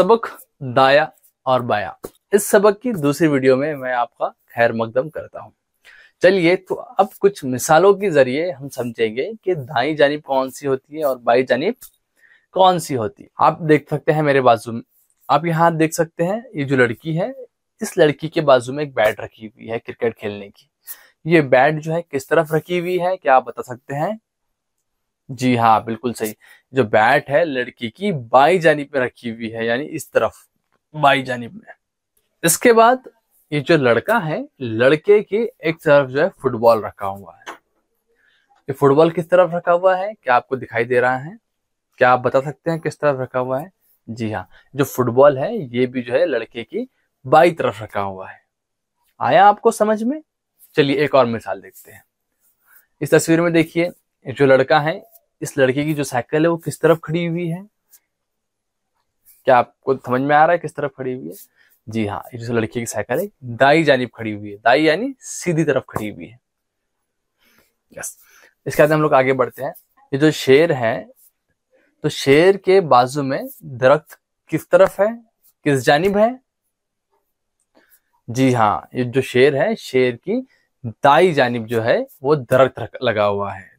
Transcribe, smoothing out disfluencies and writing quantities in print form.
सबक दाया और बाया। इस सबक की दूसरी वीडियो में मैं आपका खैर मकदम करता हूँ। चलिए तो अब कुछ मिसालों के जरिए हम समझेंगे कि दाई जानिब कौन सी होती है और बाई जानिब कौन सी होती है। आप देख सकते हैं मेरे बाजू में, आप यहाँ देख सकते हैं ये जो लड़की है, इस लड़की के बाजू में एक बैट रखी हुई है क्रिकेट खेलने की। ये बैट जो है किस तरफ रखी हुई है, क्या आप बता सकते हैं? जी हाँ, बिल्कुल सही। जो बैट है लड़की की बाई जानिब में रखी हुई है, यानी इस तरफ बाई जानिब में। इसके बाद ये जो लड़का है, लड़के की एक तरफ जो है फुटबॉल रखा हुआ है। ये फुटबॉल किस तरफ रखा हुआ है, क्या आपको दिखाई दे रहा है? क्या आप बता सकते हैं किस तरफ रखा हुआ है? जी हाँ, जो फुटबॉल है ये भी जो है लड़के की बाई तरफ रखा हुआ है। आया आपको समझ में? चलिए एक और मिसाल देखते हैं। इस तस्वीर में देखिए, जो लड़का है, इस लड़के की जो साइकिल है वो किस तरफ खड़ी हुई है? क्या आपको समझ में आ रहा है किस तरफ खड़ी हुई है? जी हाँ, ये जो लड़की की साइकिल है दाई जानिब खड़ी हुई है। दाई यानी सीधी तरफ खड़ी हुई है। यस। इसके बाद हम लोग आगे बढ़ते हैं। ये जो शेर है, तो शेर के बाजू में दरख्त किस तरफ है, किस जानिब है? जी हाँ, ये जो शेर है, शेर की दाई जानिब जो है वो दरख्त लगा हुआ है।